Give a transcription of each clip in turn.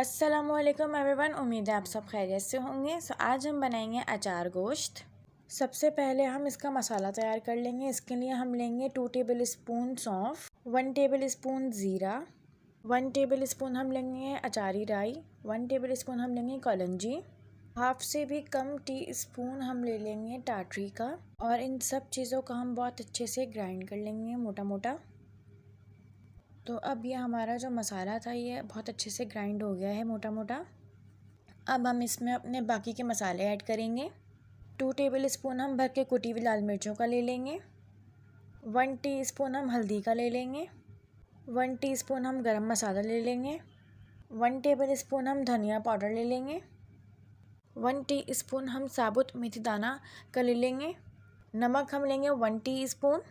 अस्सलामुअलैकुम एवरीवन, उम्मीद है आप सब खैरियत से होंगे। आज हम बनाएंगे अचार गोश्त। सबसे पहले हम इसका मसाला तैयार कर लेंगे। इसके लिए हम लेंगे 2 टेबल स्पून सौंफ, 1 टेबल स्पून ज़ीरा, 1 टेबल स्पून हम लेंगे अचारी राई, 1 टेबल स्पून हम लेंगे कलौंजी, हाफ से भी कम टी स्पून हम ले लेंगे टाटरी का। और इन सब चीज़ों का हम बहुत अच्छे से ग्राइंड कर लेंगे मोटा मोटा। तो अब ये हमारा जो मसाला था ये बहुत अच्छे से ग्राइंड हो गया है मोटा मोटा। अब हम इसमें अपने बाकी के मसाले ऐड करेंगे। 2 टेबल स्पून हम भर के कुटी हुई लाल मिर्चों का ले लेंगे, 1 टीस्पून हम हल्दी का ले लेंगे, 1 टीस्पून हम गरम मसाला ले लेंगे, 1 टेबल स्पून हम धनिया पाउडर ले लेंगे, 1 टीस्पून हम साबुत मेथी दाना का ले लेंगे, नमक हम लेंगे 1 टीस्पून।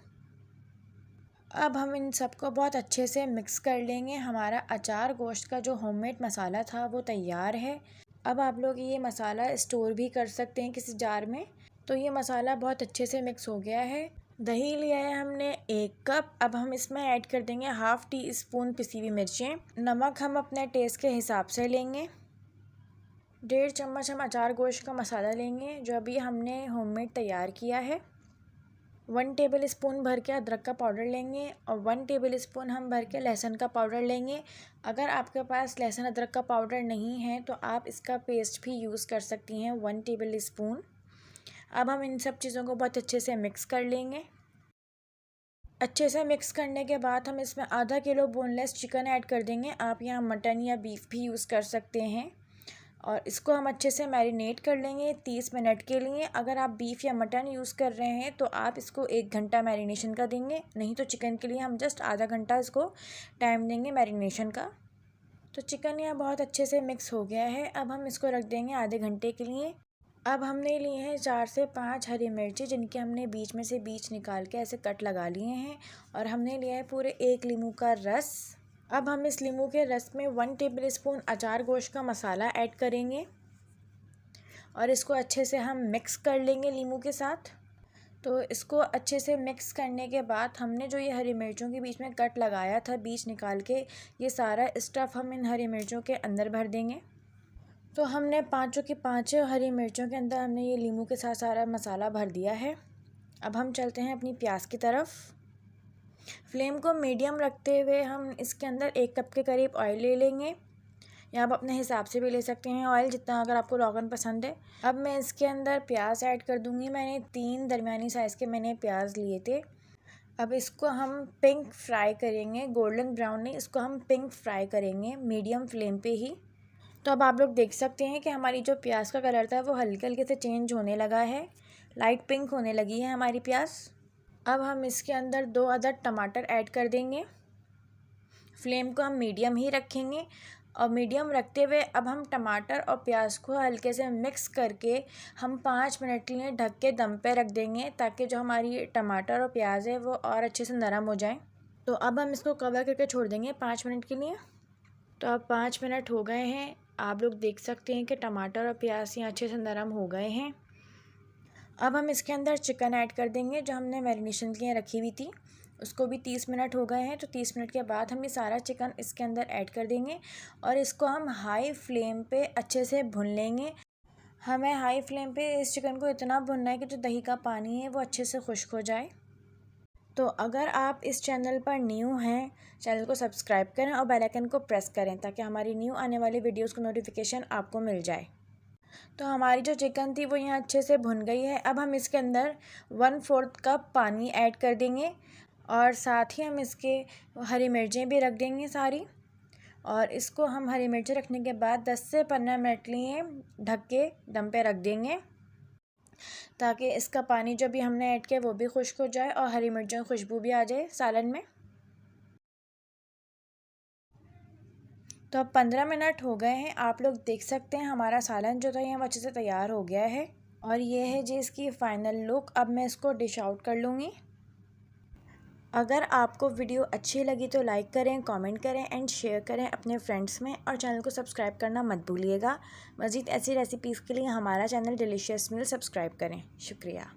अब हम इन सबको बहुत अच्छे से मिक्स कर लेंगे। हमारा अचार गोश्त का जो होममेड मसाला था वो तैयार है। अब आप लोग ये मसाला स्टोर भी कर सकते हैं किसी जार में। तो ये मसाला बहुत अच्छे से मिक्स हो गया है। दही लिया है हमने 1 कप। अब हम इसमें ऐड कर देंगे हाफ टी स्पून पिसी हुई मिर्चें। नमक हम अपने टेस्ट के हिसाब से लेंगे। 1.5 चम्मच हम अचार गोश्त का मसाला लेंगे जो अभी हमने होममेड तैयार किया है। 1 टेबल स्पून भर के अदरक का पाउडर लेंगे और 1 टेबल स्पून हम भर के लहसुन का पाउडर लेंगे। अगर आपके पास लहसुन अदरक का पाउडर नहीं है तो आप इसका पेस्ट भी यूज़ कर सकती हैं 1 टेबल स्पून। अब हम इन सब चीज़ों को बहुत अच्छे से मिक्स कर लेंगे। अच्छे से मिक्स करने के बाद हम इसमें आधा किलो बोनलेस चिकन ऐड कर देंगे। आप यहाँ मटन या बीफ भी यूज़ कर सकते हैं। और इसको हम अच्छे से मैरिनेट कर लेंगे 30 मिनट के लिए। अगर आप बीफ या मटन यूज़ कर रहे हैं तो आप इसको 1 घंटा मैरिनेशन का देंगे, नहीं तो चिकन के लिए हम जस्ट आधा घंटा इसको टाइम देंगे मैरिनेशन का। तो चिकन यहाँ बहुत अच्छे से मिक्स हो गया है। अब हम इसको रख देंगे आधे घंटे के लिए। अब हमने लिए हैं 4 से 5 हरी मिर्ची, जिनके हमने बीच में से बीज निकाल के ऐसे कट लगा लिए हैं। और हमने लिया है पूरे 1 नींबू का रस। अब हम इस नींबू के रस में 1 टेबल स्पून अचार गोश्त का मसाला ऐड करेंगे और इसको अच्छे से हम मिक्स कर लेंगे नींबू के साथ। तो इसको अच्छे से मिक्स करने के बाद हमने जो ये हरी मिर्चों के बीच में कट लगाया था बीज निकाल के, ये सारा स्टफ़ हम इन हरी मिर्चों के अंदर भर देंगे। तो हमने पाँचों की पाँचों हरी मिर्चों के अंदर हमने ये नींबू के साथ सारा मसाला भर दिया है। अब हम चलते हैं अपनी प्याज की तरफ। फ्लेम को मीडियम रखते हुए हम इसके अंदर 1 कप के करीब ऑयल ले लेंगे, या आप अपने हिसाब से भी ले सकते हैं ऑयल जितना अगर आपको रोगन पसंद है। अब मैं इसके अंदर प्याज ऐड कर दूंगी। मैंने 3 दरमियानी साइज़ के प्याज लिए थे। अब इसको हम पिंक फ्राई करेंगे, गोल्डन ब्राउन नहीं, इसको हम पिंक फ्राई करेंगे मीडियम फ्लेम पे ही। तो अब आप लोग देख सकते हैं कि हमारी जो प्याज का कलर था वो हल्के हल्के से चेंज होने लगा है, लाइट पिंक होने लगी है हमारी प्याज। अब हम इसके अंदर 2 अदद टमाटर ऐड कर देंगे। फ्लेम को हम मीडियम ही रखेंगे और मीडियम रखते हुए अब हम टमाटर और प्याज को हल्के से मिक्स करके हम 5 मिनट के लिए ढक के दम पे रख देंगे, ताकि जो हमारी टमाटर और प्याज है वो और अच्छे से नरम हो जाए। तो अब हम इसको कवर करके छोड़ देंगे 5 मिनट के लिए। तो अब 5 मिनट हो गए हैं। आप लोग देख सकते हैं कि टमाटर और प्याज यहाँ अच्छे से नरम हो गए हैं। अब हम इसके अंदर चिकन ऐड कर देंगे जो हमने मैरिनेशन के लिए रखी हुई थी। उसको भी 30 मिनट हो गए हैं। तो 30 मिनट के बाद हम ये सारा चिकन इसके अंदर ऐड कर देंगे और इसको हम हाई फ्लेम पे अच्छे से भून लेंगे। हमें हाई फ्लेम पे इस चिकन को इतना भुनना है कि जो दही का पानी है वो अच्छे से खुश्क हो जाए। तो अगर आप इस चैनल पर न्यू हैं, चैनल को सब्सक्राइब करें और बेल आइकन को प्रेस करें ताकि हमारी न्यू आने वाली वीडियोज़ को नोटिफिकेशन आपको मिल जाए। तो हमारी जो चिकन थी वो यहाँ अच्छे से भुन गई है। अब हम इसके अंदर 1/4 कप पानी ऐड कर देंगे और साथ ही हम इसके हरी मिर्चें भी रख देंगे सारी। और इसको हम हरी मिर्चें रखने के बाद 10 से 15 मिनट लिए ढक के दम पे रख देंगे, ताकि इसका पानी जो भी हमने ऐड किया वो भी खुश्क हो जाए और हरी मिर्चों की खुशबू भी आ जाए सालन में। तो अब 15 मिनट हो गए हैं। आप लोग देख सकते हैं हमारा सालन जो था यहाँ अच्छे से तैयार हो गया है और ये है जी इसकी फ़ाइनल लुक। अब मैं इसको डिश आउट कर लूँगी। अगर आपको वीडियो अच्छी लगी तो लाइक करें, कमेंट करें एंड शेयर करें अपने फ्रेंड्स में, और चैनल को सब्सक्राइब करना मत भूलिएगा। मज़ीद ऐसी रेसिपीज़ के लिए हमारा चैनल डिलीशियस मील सब्सक्राइब करें। शुक्रिया।